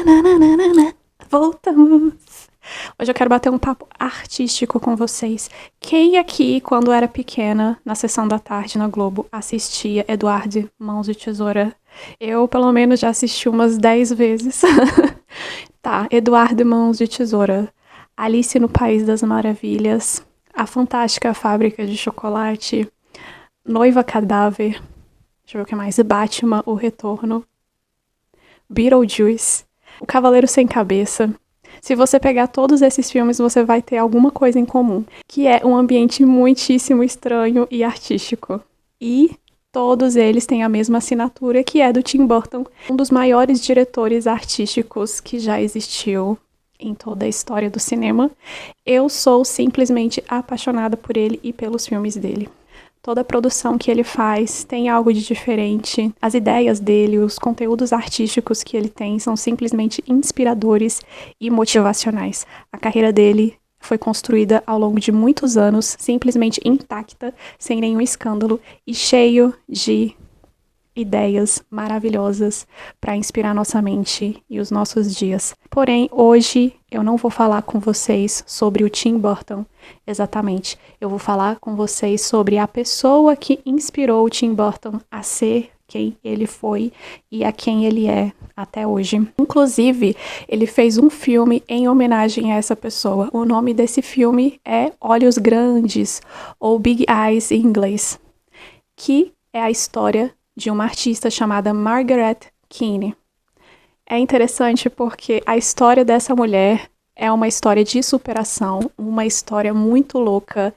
Nananana, voltamos! Hoje eu quero bater um papo artístico com vocês. Quem aqui, quando era pequena, na sessão da tarde na Globo, assistia Eduardo Mãos de Tesoura? Eu, pelo menos, já assisti umas 10 vezes. Tá, Eduardo Mãos de Tesoura, Alice no País das Maravilhas, A Fantástica Fábrica de Chocolate, Noiva Cadáver, deixa eu ver o que mais, Batman, O Retorno, Beetlejuice, O Cavaleiro Sem Cabeça. Se você pegar todos esses filmes, você vai ter alguma coisa em comum, que é um ambiente muitíssimo estranho e artístico. E todos eles têm a mesma assinatura, que é do Tim Burton, um dos maiores diretores artísticos que já existiu em toda a história do cinema. Eu sou simplesmente apaixonada por ele e pelos filmes dele. Toda a produção que ele faz tem algo de diferente. As ideias dele, os conteúdos artísticos que ele tem são simplesmente inspiradores e motivacionais. A carreira dele foi construída ao longo de muitos anos, simplesmente intacta, sem nenhum escândalo e cheio de ideias maravilhosas para inspirar nossa mente e os nossos dias. Porém, hoje eu não vou falar com vocês sobre o Tim Burton exatamente. Eu vou falar com vocês sobre a pessoa que inspirou o Tim Burton a ser quem ele foi e a quem ele é até hoje. Inclusive, ele fez um filme em homenagem a essa pessoa. O nome desse filme é Olhos Grandes, ou Big Eyes em inglês, que é a história de uma artista chamada Margaret Keane. É interessante porque a história dessa mulher é uma história de superação, uma história muito louca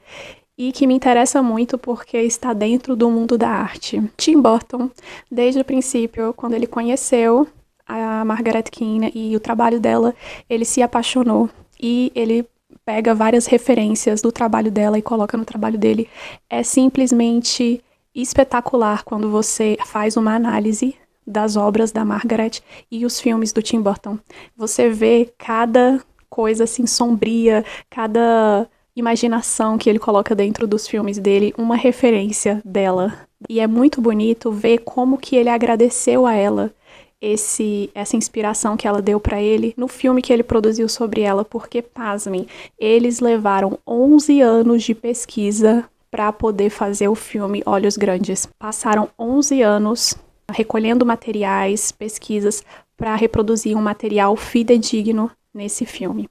e que me interessa muito porque está dentro do mundo da arte. Tim Burton, desde o princípio, quando ele conheceu a Margaret Keane e o trabalho dela, ele se apaixonou e ele pega várias referências do trabalho dela e coloca no trabalho dele. É simplesmente espetacular quando você faz uma análise das obras da Margaret e os filmes do Tim Burton. Você vê cada coisa assim sombria, cada imaginação que ele coloca dentro dos filmes dele, uma referência dela. E é muito bonito ver como que ele agradeceu a ela essa inspiração que ela deu para ele no filme que ele produziu sobre ela, porque, pasmem, eles levaram 11 anos de pesquisa para poder fazer o filme Olhos Grandes. Passaram 11 anos recolhendo materiais, pesquisas, para reproduzir um material fidedigno nesse filme.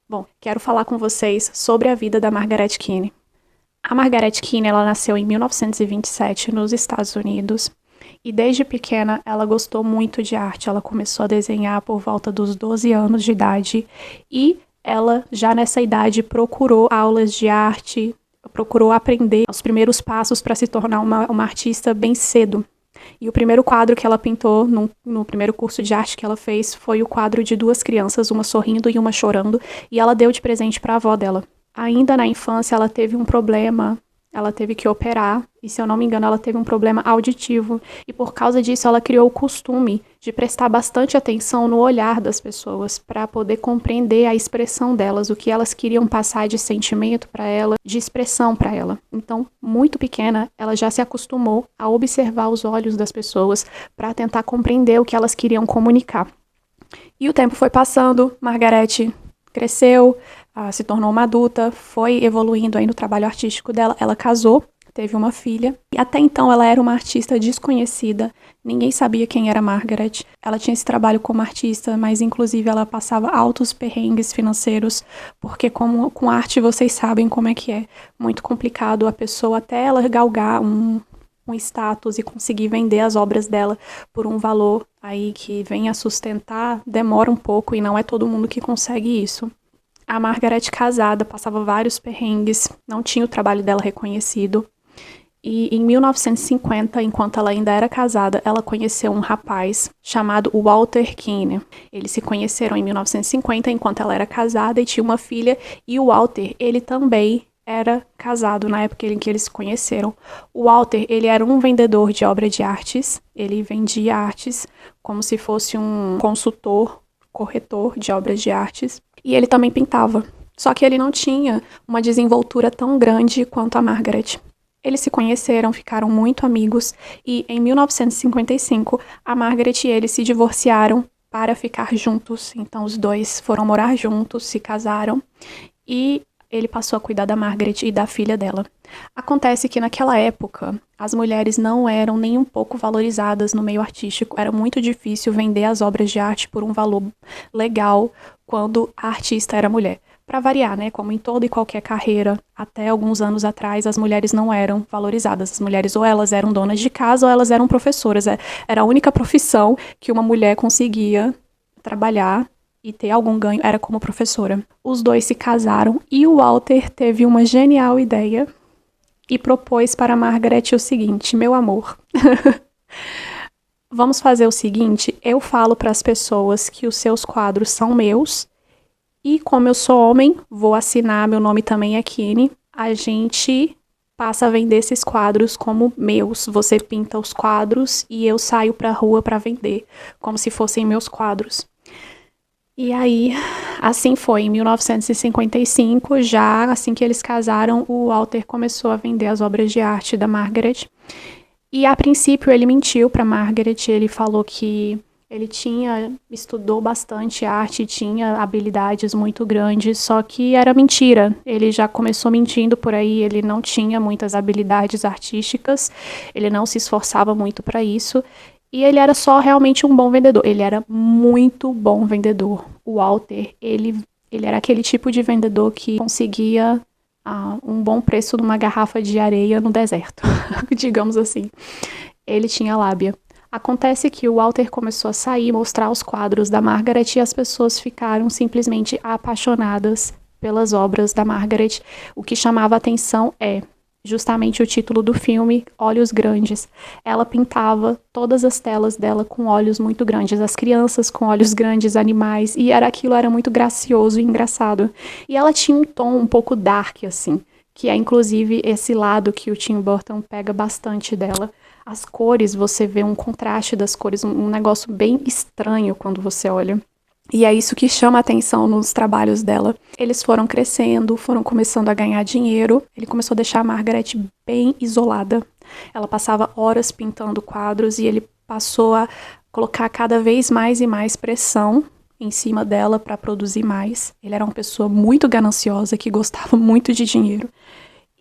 Bom, quero falar com vocês sobre a vida da Margaret Keane. A Margaret Keane, ela nasceu em 1927 nos Estados Unidos e desde pequena ela gostou muito de arte. Ela começou a desenhar por volta dos 12 anos de idade e ela, já nessa idade, procurou aulas de arte, procurou aprender os primeiros passos para se tornar uma artista bem cedo. E o primeiro quadro que ela pintou no primeiro curso de arte que ela fez foi o quadro de duas crianças, uma sorrindo e uma chorando, e ela deu de presente para a avó dela. Ainda na infância ela teve um problema, ela teve que operar, e se eu não me engano ela teve um problema auditivo, e por causa disso ela criou o costume de prestar bastante atenção no olhar das pessoas, para poder compreender a expressão delas, o que elas queriam passar de sentimento para ela, de expressão para ela. Então, muito pequena, ela já se acostumou a observar os olhos das pessoas para tentar compreender o que elas queriam comunicar. E o tempo foi passando, Margaret cresceu, se tornou uma adulta, foi evoluindo aí no trabalho artístico dela, ela casou, teve uma filha, e até então ela era uma artista desconhecida, ninguém sabia quem era Margaret. Ela tinha esse trabalho como artista, mas inclusive ela passava altos perrengues financeiros, porque com arte vocês sabem como é que é, muito complicado a pessoa até ela galgar um status e conseguir vender as obras dela por um valor aí que venha a sustentar, demora um pouco e não é todo mundo que consegue isso. A Margaret, casada, passava vários perrengues, não tinha o trabalho dela reconhecido. E em 1950, enquanto ela ainda era casada, ela conheceu um rapaz chamado Walter Keane. Eles se conheceram em 1950, enquanto ela era casada e tinha uma filha. E o Walter, ele também era casado na época em que eles se conheceram. O Walter, ele era um vendedor de obra de artes. Ele vendia artes como se fosse um consultor, corretor de obras de artes. E ele também pintava. Só que ele não tinha uma desenvoltura tão grande quanto a Margaret. Eles se conheceram, ficaram muito amigos e em 1955 a Margaret e ele se divorciaram para ficar juntos. Então os dois foram morar juntos, se casaram e ele passou a cuidar da Margaret e da filha dela. Acontece que naquela época as mulheres não eram nem um pouco valorizadas no meio artístico. Era muito difícil vender as obras de arte por um valor legal quando a artista era mulher. Para variar, né? Como em toda e qualquer carreira, até alguns anos atrás, as mulheres não eram valorizadas. As mulheres ou elas eram donas de casa ou elas eram professoras. Era a única profissão que uma mulher conseguia trabalhar e ter algum ganho, era como professora. Os dois se casaram e o Walter teve uma genial ideia e propôs para Margaret o seguinte: meu amor, vamos fazer o seguinte, eu falo para as pessoas que os seus quadros são meus e como eu sou homem, vou assinar, meu nome também é Kenny, a gente passa a vender esses quadros como meus. Você pinta os quadros e eu saio para a rua para vender, como se fossem meus quadros. E aí, assim foi, em 1955, já assim que eles casaram, o Walter começou a vender as obras de arte da Margaret. E a princípio ele mentiu para Margaret, ele falou que ele estudou bastante arte, tinha habilidades muito grandes, só que era mentira. Ele já começou mentindo por aí, ele não tinha muitas habilidades artísticas, ele não se esforçava muito para isso. E ele era só realmente um bom vendedor. Ele era muito bom vendedor. O Walter, ele era aquele tipo de vendedor que conseguia um bom preço numa garrafa de areia no deserto, digamos assim. Ele tinha lábia. Acontece que o Walter começou a sair, mostrar os quadros da Margaret e as pessoas ficaram simplesmente apaixonadas pelas obras da Margaret. O que chamava a atenção é justamente o título do filme, Olhos Grandes. Ela pintava todas as telas dela com olhos muito grandes, as crianças com olhos grandes, animais, e aquilo era muito gracioso e engraçado. E ela tinha um tom um pouco dark, assim, que é inclusive esse lado que o Tim Burton pega bastante dela. As cores, você vê um contraste das cores, um negócio bem estranho quando você olha. E é isso que chama a atenção nos trabalhos dela. Eles foram crescendo, foram começando a ganhar dinheiro. Ele começou a deixar a Margaret bem isolada. Ela passava horas pintando quadros e ele passou a colocar cada vez mais e mais pressão em cima dela para produzir mais. Ele era uma pessoa muito gananciosa, que gostava muito de dinheiro.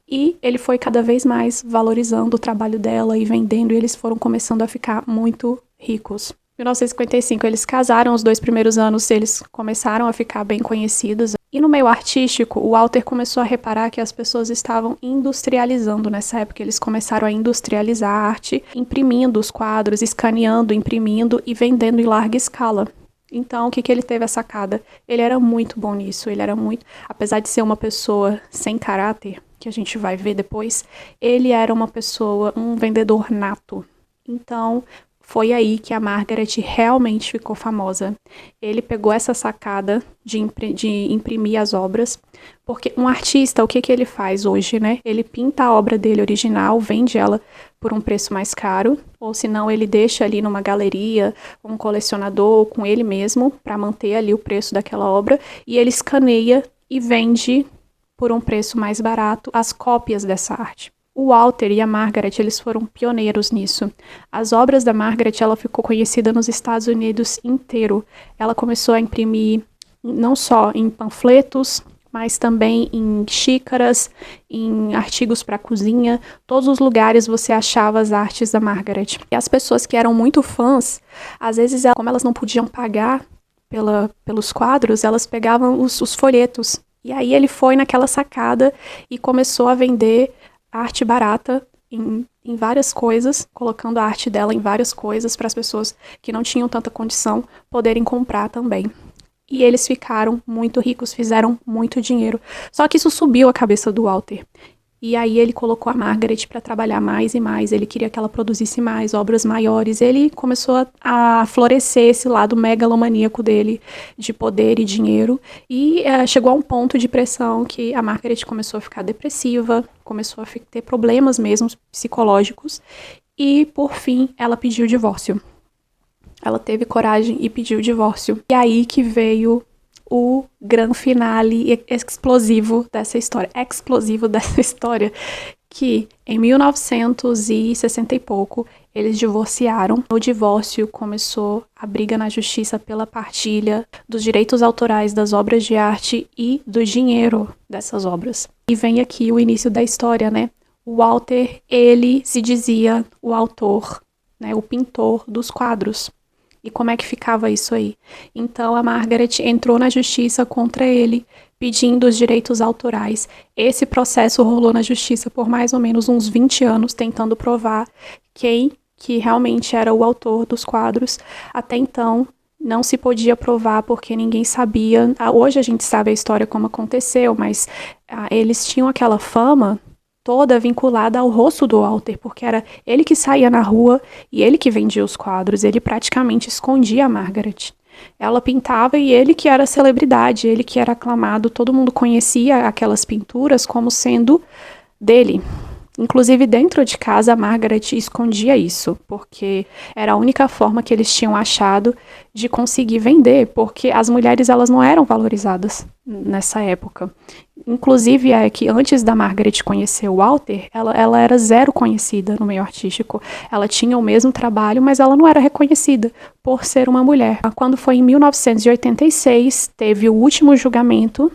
E ele foi cada vez mais valorizando o trabalho dela e vendendo, e eles foram começando a ficar muito ricos. Em 1955 eles casaram, os 2 primeiros anos eles começaram a ficar bem conhecidos. E no meio artístico, o Walter começou a reparar que as pessoas estavam industrializando nessa época. Eles começaram a industrializar a arte, imprimindo os quadros, escaneando, imprimindo e vendendo em larga escala. Então, o que ele teve a sacada? Ele era muito bom nisso, ele era muito... Apesar de ser uma pessoa sem caráter, que a gente vai ver depois, ele era uma pessoa, um vendedor nato. Então, foi aí que a Margaret realmente ficou famosa. Ele pegou essa sacada de imprimir as obras, porque um artista, o que ele faz hoje, né? Ele pinta a obra dele original, vende ela por um preço mais caro, ou senão ele deixa ali numa galeria, um colecionador, com ele mesmo, para manter ali o preço daquela obra, e ele escaneia e vende por um preço mais barato as cópias dessa arte. O Walter e a Margaret, eles foram pioneiros nisso. As obras da Margaret, ela ficou conhecida nos Estados Unidos inteiro. Ela começou a imprimir não só em panfletos, mas também em xícaras, em artigos para cozinha. Todos os lugares você achava as artes da Margaret. E as pessoas que eram muito fãs, às vezes, como elas não podiam pagar pelos quadros, elas pegavam os folhetos. E aí ele foi naquela sacada e começou a vender arte barata em várias coisas, colocando a arte dela em várias coisas para as pessoas que não tinham tanta condição poderem comprar também. E eles ficaram muito ricos, fizeram muito dinheiro. Só que isso subiu a cabeça do Walter. E aí ele colocou a Margaret para trabalhar mais e mais. Ele queria que ela produzisse mais, obras maiores. Ele começou a florescer esse lado megalomaníaco dele, de poder e dinheiro. E chegou a um ponto de pressão que a Margaret começou a ficar depressiva, começou a ter problemas mesmo psicológicos. E, por fim, ela pediu o divórcio. Ela teve coragem e pediu o divórcio. E aí que veio o grande finale explosivo dessa história, que em 1960 e pouco eles divorciaram. No divórcio começou a briga na justiça pela partilha dos direitos autorais das obras de arte e do dinheiro dessas obras. E vem aqui o início da história, né? O Walter, ele se dizia o autor, né? O pintor dos quadros. E como é que ficava isso aí? Então a Margaret entrou na justiça contra ele, pedindo os direitos autorais. Esse processo rolou na justiça por mais ou menos uns 20 anos, tentando provar quem que realmente era o autor dos quadros. Até então, não se podia provar porque ninguém sabia. Hoje a gente sabe a história como aconteceu, mas eles tinham aquela fama toda vinculada ao rosto do Walter, porque era ele que saía na rua e ele que vendia os quadros, ele praticamente escondia a Margaret. Ela pintava e ele que era celebridade, ele que era aclamado, todo mundo conhecia aquelas pinturas como sendo dele. Inclusive dentro de casa a Margaret escondia isso, porque era a única forma que eles tinham achado de conseguir vender, porque as mulheres elas não eram valorizadas nessa época. Inclusive é que antes da Margaret conhecer o Walter, ela era zero conhecida no meio artístico. Ela tinha o mesmo trabalho, mas ela não era reconhecida por ser uma mulher. Quando foi em 1986, teve o último julgamento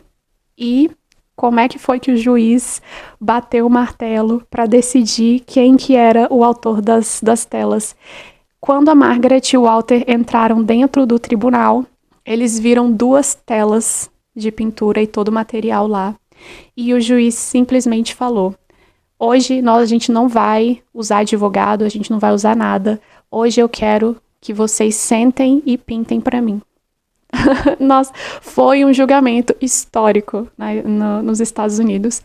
e como é que foi que o juiz bateu o martelo para decidir quem que era o autor das telas? Quando a Margaret e o Walter entraram dentro do tribunal, eles viram 2 telas de pintura e todo o material lá. E o juiz simplesmente falou: hoje a gente não vai usar advogado, a gente não vai usar nada. Hoje eu quero que vocês sentem e pintem para mim. Nossa, foi um julgamento histórico, né, nos Estados Unidos,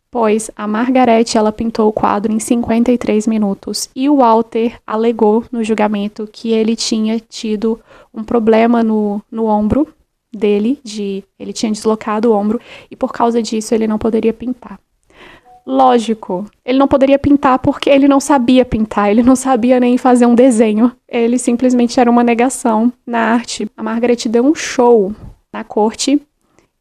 pois a Margaret ela pintou o quadro em 53 minutos e o Walter alegou no julgamento que ele tinha tido um problema no ombro dele, ele tinha deslocado o ombro e por causa disso ele não poderia pintar. Lógico, ele não poderia pintar porque ele não sabia pintar, ele não sabia nem fazer um desenho. Ele simplesmente era uma negação na arte. A Margaret deu um show na corte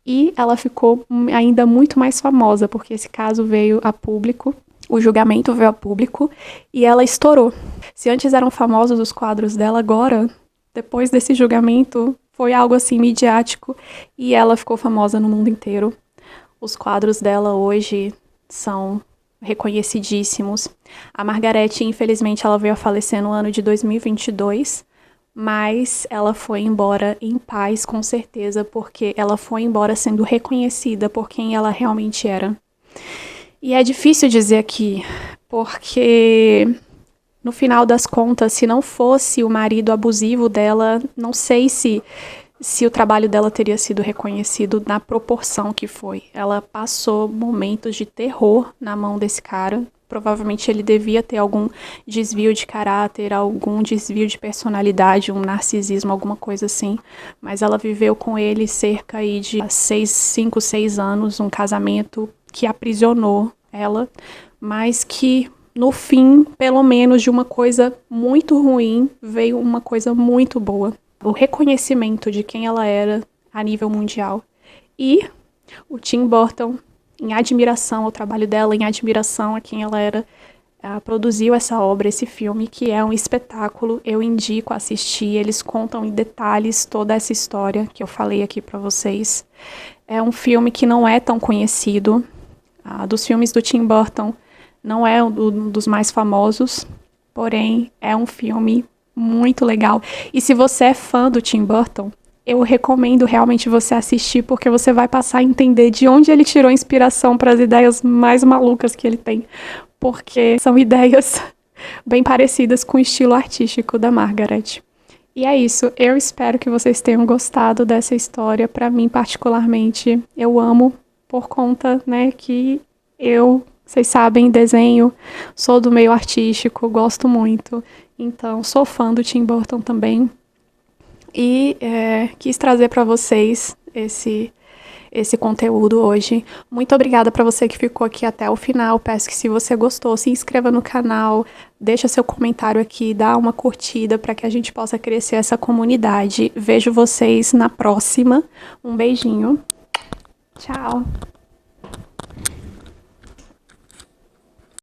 e ela ficou ainda muito mais famosa, porque esse caso veio a público, o julgamento veio a público e ela estourou. Se antes eram famosos os quadros dela, agora, depois desse julgamento, foi algo assim midiático e ela ficou famosa no mundo inteiro. Os quadros dela hoje são reconhecidíssimos. A Margaret, infelizmente, ela veio a falecer no ano de 2022, mas ela foi embora em paz, com certeza, porque ela foi embora sendo reconhecida por quem ela realmente era. E é difícil dizer aqui, porque no final das contas, se não fosse o marido abusivo dela, não sei se o trabalho dela teria sido reconhecido na proporção que foi. Ela passou momentos de terror na mão desse cara. Provavelmente ele devia ter algum desvio de caráter, algum desvio de personalidade, um narcisismo, alguma coisa assim. Mas ela viveu com ele cerca aí de 5, 6 anos, um casamento que aprisionou ela, mas que no fim, pelo menos de uma coisa muito ruim, veio uma coisa muito boa. O reconhecimento de quem ela era a nível mundial. E o Tim Burton, em admiração ao trabalho dela, em admiração a quem ela era, produziu essa obra, esse filme, que é um espetáculo. Eu indico assistir, eles contam em detalhes toda essa história que eu falei aqui para vocês. É um filme que não é tão conhecido. Dos filmes do Tim Burton, não é um dos mais famosos, porém é um filme muito legal. E se você é fã do Tim Burton, eu recomendo realmente você assistir, porque você vai passar a entender de onde ele tirou inspiração para as ideias mais malucas que ele tem. Porque são ideias bem parecidas com o estilo artístico da Margaret. E é isso, eu espero que vocês tenham gostado dessa história. Para mim, particularmente, eu amo por conta, né, que vocês sabem, desenho, sou do meio artístico, gosto muito. Então, sou fã do Tim Burton também. E quis trazer para vocês esse conteúdo hoje. Muito obrigada para você que ficou aqui até o final. Peço que, se você gostou, se inscreva no canal, deixa seu comentário aqui, dá uma curtida para que a gente possa crescer essa comunidade. Vejo vocês na próxima. Um beijinho. Tchau.